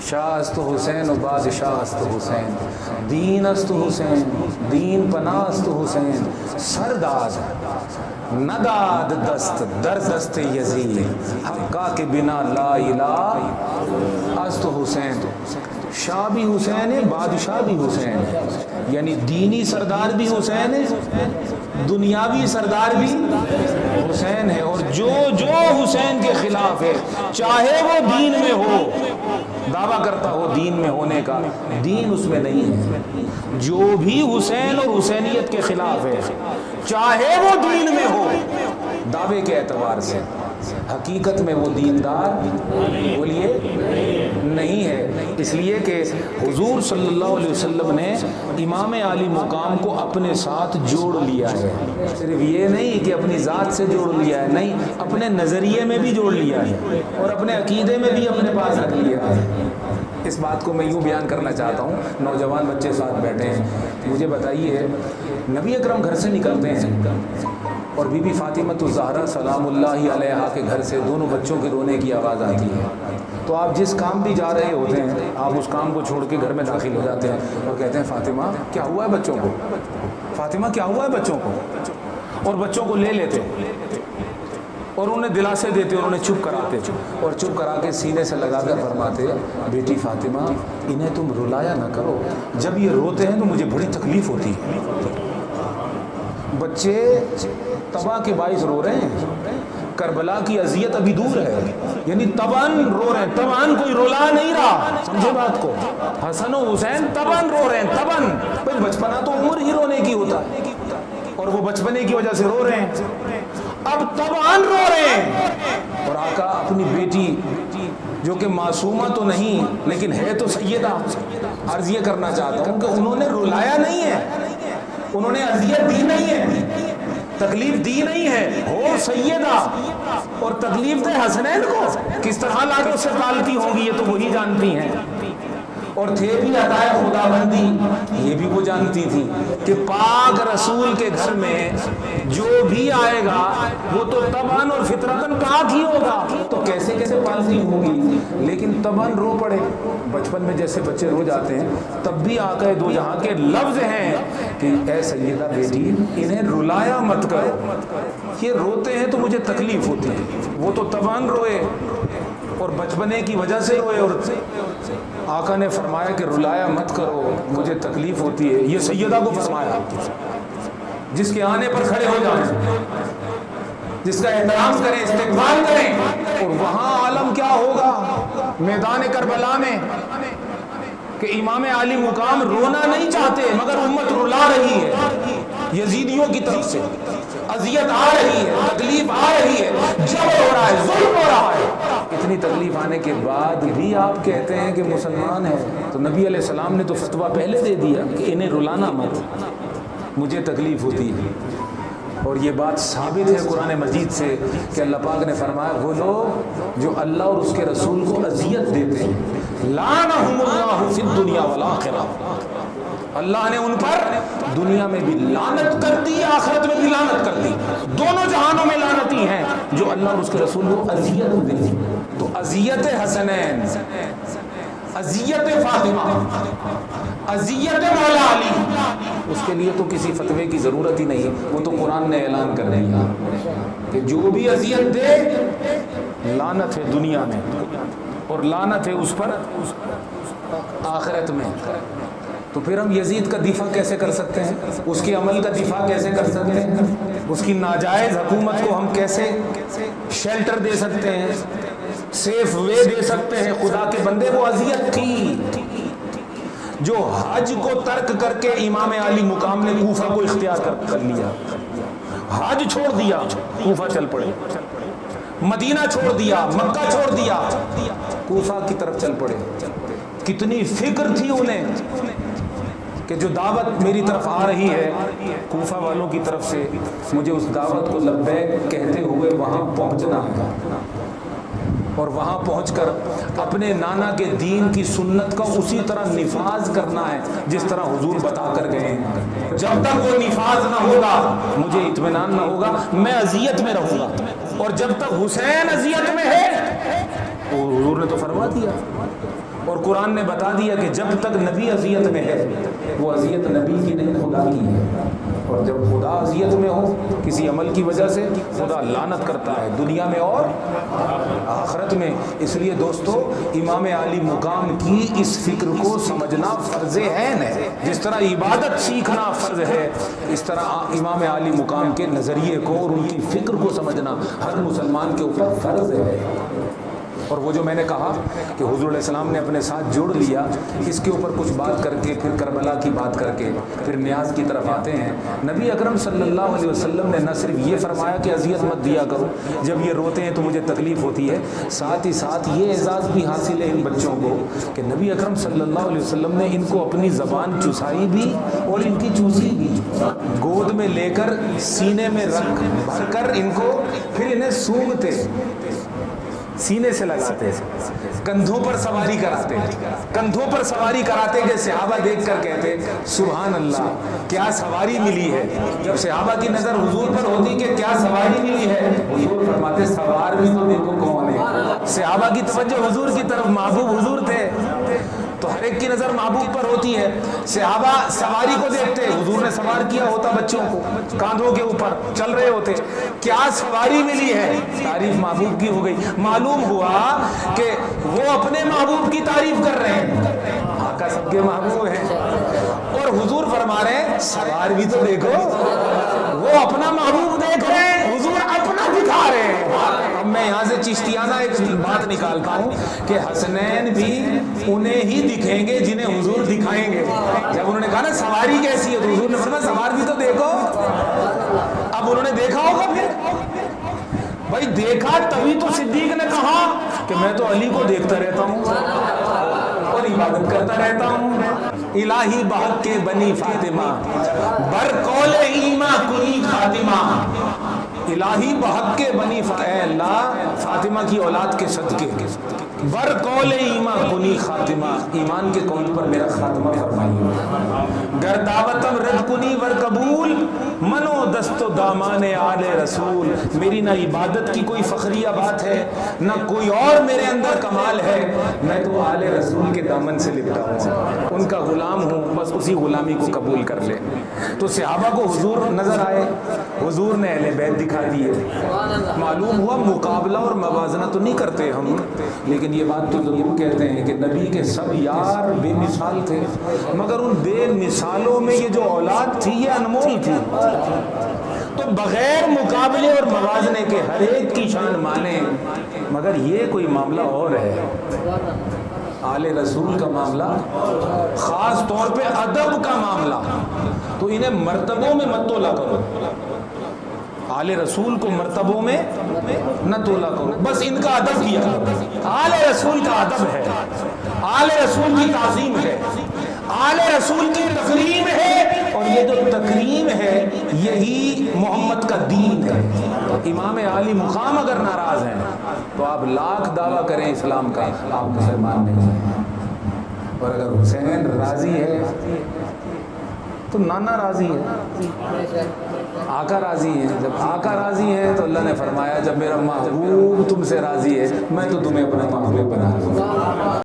شاہ است حسین و بادشاہ است حسین، دین است حسین دین پناہ است حسین، سرداد نداد دست در دست یزید، حقا کے بنا لا الہ است حسین۔ شاہ بھی حسین ہے، بادشاہ بھی حسین ہے، یعنی دینی سردار بھی حسین ہے، دنیاوی سردار بھی حسین ہے۔ اور جو جو حسین کے خلاف ہے، چاہے وہ دین میں ہو، دعویٰ کرتا ہو دین میں ہونے کا، دین اس میں نہیں ہے۔ جو بھی حسین اور حسینیت کے خلاف ہے، چاہے وہ دین میں ہو، دعوے کے اعتبار سے، حقیقت میں وہ دیندار بولیے نہیں ہے۔ اس لیے کہ حضور صلی اللہ علیہ وسلم نے امام عالی مقام کو اپنے ساتھ جوڑ لیا ہے، صرف یہ نہیں کہ اپنی ذات سے جوڑ لیا ہے، نہیں، اپنے نظریے میں بھی جوڑ لیا ہے اور اپنے عقیدے میں بھی اپنے پاس رکھ لیا ہے۔ اس بات کو میں یوں بیان کرنا چاہتا ہوں، نوجوان بچے ساتھ بیٹھے ہیں، مجھے بتائیے نبی اکرم گھر سے نکلتے ہیں اور بی بی فاطمہ الزہرا سلام اللہ علیہا کے گھر سے دونوں بچوں کے رونے کی آواز آتی ہے، تو آپ جس کام بھی جا رہے ہوتے ہیں آپ اس کام کو چھوڑ کے گھر میں داخل ہو جاتے ہیں اور کہتے ہیں فاطمہ کیا ہوا ہے بچوں کو، فاطمہ کیا ہوا ہے بچوں کو، اور بچوں کو لے لیتے اور انہیں دلاسے دیتے اور انہیں چپ کراتے اور چپ کرا کے سینے سے لگا کر فرماتے بیٹی فاطمہ انہیں تم رلایا نہ کرو، جب یہ روتے ہیں تو مجھے بڑی تکلیف ہوتی ہے۔ بچے تباہ کے باعث رو رہے ہیں، کربلا کی اذیت ابھی دور ہے، یعنی تباً رو رہے ہیں، تباً کوئی رلا نہیں رہا، سمجھے بات کو، حسن و حسین تباً رو رہے ہیں، تباً، بھئی بچپنا تو عمر ہی رونے کی ہوتا ہے اور وہ بچپنے کی وجہ سے رو رہے ہیں، اب تباً رو رہے ہیں۔ اور آقا اپنی بیٹی جو کہ معصومہ تو نہیں لیکن ہے تو سیدہ، عرض یہ کرنا چاہتا ہوں کہ انہوں نے رلایا نہیں ہے، انہوں نے اذیت دی نہیں ہے، تکلیف دی نہیں ہے، ہو سیدہ اور تکلیف دے حسنین کو کس طرح لاڈوں سے پالتی ہوں گی یہ تو وہی جانتی ہیں، اور تھے بھی عطائے خدا بندی یہ بھی وہ جانتی تھی کہ پاک رسول کے گھر میں جو بھی آئے گا وہ تو طبعاً اور فطرتاً پاک ہی ہوگا، تو کیسے کیسے پالتی ہوگی، لیکن طبعاً رو پڑے، بچپن میں جیسے بچے رو جاتے ہیں، تب بھی آقا دو جہاں کے لفظ ہیں کہ اے سیدہ بیٹی انہیں رلایا مت کرو، یہ روتے ہیں تو مجھے تکلیف ہوتی ہے، وہ تو طبعاً روئے اور بچپنے کی وجہ سے روئے، اور آقا نے فرمایا کہ رلایا مت کرو مجھے تکلیف ہوتی ہے، یہ سیدہ کو فرمایا، جس کے آنے پر کھڑے ہو جائیں، جس کا احترام کریں، استقبال کریں، اور وہاں عالم کیا ہوگا میدان کربلا میں کہ امام عالی مقام رونا نہیں چاہتے مگر امت رلا رہی ہے، یزیدیوں کی طرف سے اذیت آ رہی ہے، تکلیف آ رہی ہے، جبر ہو رہا ہے، ظلم ہو رہا ہے، اتنی تکلیف آنے کے بعد بھی آپ کہتے ہیں کہ مسلمان ہیں، تو نبی علیہ السلام نے تو فتویٰ پہلے دے دیا کہ انہیں رلانا مت، مجھے تکلیف ہوتی ہے، اور یہ بات ثابت ہے قرآن مجید سے کہ اللہ پاک نے فرمایا وہ لوگ جو اللہ اور اس کے رسول کو اذیت دیتے ہیں لعنہم اللہ فی الدنیا والآخرہ، اللہ نے ان پر دنیا میں بھی لعنت کر دی، آخرت میں بھی لعنت کر دی، دونوں جہانوں میں لعنتی ہیں جو اللہ اور اس کے رسول کو اذیت دے۔ تو اذیت حسنین، اذیت فاطمہ، اذیت مولا علی، اس کے لیے تو کسی فتوے کی ضرورت ہی نہیں، وہ تو قرآن نے اعلان کر دیا کہ جو بھی اذیت دے لعنت ہے دنیا میں اور لعنت ہے اس پر آخرت میں۔ تو پھر ہم یزید کا دفاع کیسے کر سکتے ہیں، اس کے عمل کا دفاع کیسے کر سکتے ہیں، اس کی ناجائز حکومت کو ہم کیسے شیلٹر دے سکتے ہیں، سیف وے دے سکتے ہیں؟ خدا کے بندے وہ اذیت تھی جو حج کو ترک کر کے امام عالی مقام نے کوفہ کو اختیار کر لیا، حج چھوڑ دیا کوفہ چل پڑے، مدینہ چھوڑ دیا، مکہ چھوڑ دیا، کوفہ کی طرف چل پڑے۔ کتنی فکر تھی انہیں کہ جو دعوت میری طرف آ رہی ہے کوفہ والوں کی طرف سے، مجھے اس دعوت کو لبیک کہتے ہوئے وہاں پہنچنا ہے، اور وہاں پہنچ کر اپنے نانا کے دین کی سنت کا اسی طرح نفاذ کرنا ہے جس طرح حضور بتا کر گئے ہیں۔ جب تک وہ نفاذ نہ ہوگا مجھے اطمینان نہ ہوگا، میں اذیت میں رہوں گا، اور جب تک حسین اذیت میں ہے، حضور نے تو فرما دیا اور قرآن نے بتا دیا کہ جب تک نبی اذیت میں ہے وہ اذیت نبی کی نہیں خدا کی ہے، اور جب خدا اذیت میں ہو کسی عمل کی وجہ سے خدا لعنت کرتا ہے دنیا میں اور آخرت میں۔ اس لیے دوستو امام عالی مقام کی اس فکر کو سمجھنا فرض عین ہے، جس طرح عبادت سیکھنا فرض ہے اس طرح امام عالی مقام کے نظریے کو اور ان کی فکر کو سمجھنا ہر مسلمان کے اوپر فرض ہے۔ اور وہ جو میں نے کہا کہ حضور علیہ السلام نے اپنے ساتھ جوڑ لیا، اس کے اوپر کچھ بات کر کے پھر کربلا کی بات کر کے پھر نیاز کی طرف آتے ہیں۔ نبی اکرم صلی اللہ علیہ وسلم نے نہ صرف یہ فرمایا کہ اذیت مت دیا کرو، جب یہ روتے ہیں تو مجھے تکلیف ہوتی ہے، ساتھ ہی ساتھ یہ اعزاز بھی حاصل ہے ان بچوں کو کہ نبی اکرم صلی اللہ علیہ وسلم نے ان کو اپنی زبان چسائی بھی اور ان کی چوسی بھی، گود میں لے کر سینے میں رکھ بھر کر ان کو پھر انہیں سونگتے، سینے سے لگاتے، کندھوں پر سواری کراتے، کندھوں پر سواری کراتے کہ صحابہ دیکھ کر کہتے سبحان اللہ کیا سواری ملی ہے۔ جب صحابہ کی نظر حضور پر ہوتی کہ کیا سواری ملی ہے، حضور فرماتے سوار بھی تو دیکھو کون ہے۔ صحابہ کی توجہ حضور کی طرف، محبوب حضور تھے تو ہر ایک کی نظر محبوب پر ہوتی ہے۔ صحابہ سواری کو دیکھتے، حضور نے سوار کیا ہوتا بچوں کو کاندھوں کے اوپر، چل رہے ہوتے، کیا سواری ملی ہے، تعریف محبوب کی ہو گئی۔ معلوم ہوا کہ وہ اپنے محبوب کی تعریف کر رہے ہیں، آقا سب کے محبوب ہیں، اور حضور فرما رہے ہیں سوار بھی تو دیکھو، وہ اپنا محبوب دیکھ رہے ہیں، حضور اپنا دکھا رہے ہیں۔ اب میں یہاں سے چشتیانہ ایک بات نکالتا ہوں کہ حسنین بھی انہیں ہی دکھیں گے جنہیں حضور دکھائیں گے۔ جب انہوں نے کہا نا سواری کیسی ہے تو حضور نے فرمایا سوار بھی تو دیکھو۔ اب انہوں نے دیکھا ہوگا، پھر بھائی دیکھا تبھی تو صدیق نے کہا کہ میں تو علی کو دیکھتا رہتا ہوں اور عبادت کرتا رہتا ہوں۔ الہی بحق کے بنی فاطمہ بر قول ایماں کنی خاتمہ، الہی بحق کے بنی اے اللہ فاطمہ کی اولاد کے صدقے بر قول ایماں کنی خاتمہ، ایمان کے قول پر میرا خاتمہ فرمائیے۔ گر دعوتم رد کنی ور قبول منو دست و دامان آل رسول، میری نہ عبادت کی کوئی فخریہ بات ہے، نہ کوئی اور میرے اندر کمال ہے، میں تو آل رسول کے دامن سے لپٹا ہوں، ان کا غلام ہوں، بس اسی غلامی کو قبول کر لے۔ تو صحابہ کو حضور نظر آئے، حضور نے اہل بیت دکھا دیے۔ معلوم ہوا مقابلہ اور موازنہ تو نہیں کرتے ہم، لیکن یہ بات تو ضرور کہتے ہیں کہ نبی کے سب یار بے مثال تھے، مگر ان بے مثالوں میں یہ جو اولاد تھی یہ انمول تھی۔ تو بغیر مقابلے اور موازنے کے ہر ایک کی شان مانیں، مگر یہ کوئی معاملہ اور ہے، آل رسول کا معاملہ، خاص طور پہ ادب کا معاملہ، تو انہیں مرتبوں میں مت تولا کرو، آل رسول کو مرتبوں میں نہ تولا کرو، بس ان کا ادب کیا کرو۔ آل رسول کا ادب ہے، آل رسول کی تعظیم ہے، آل رسول کی تکریم ہے، اور یہ جو تکریم ہے یہی محمد کا دین ہے۔ امام عالی مقام اگر ناراض ہیں تو آپ لاکھ دعویٰ کریں اسلام کا، آپ مسلمان نہیں ہیں، اور اگر حسین راضی ہے تو نانا راضی ہے، آقا راضی ہے۔ جب آقا راضی ہے تو اللہ نے فرمایا جب میرا محبوب تم سے راضی ہے میں تو تمہیں اپنا محبوب بنا دوں گا۔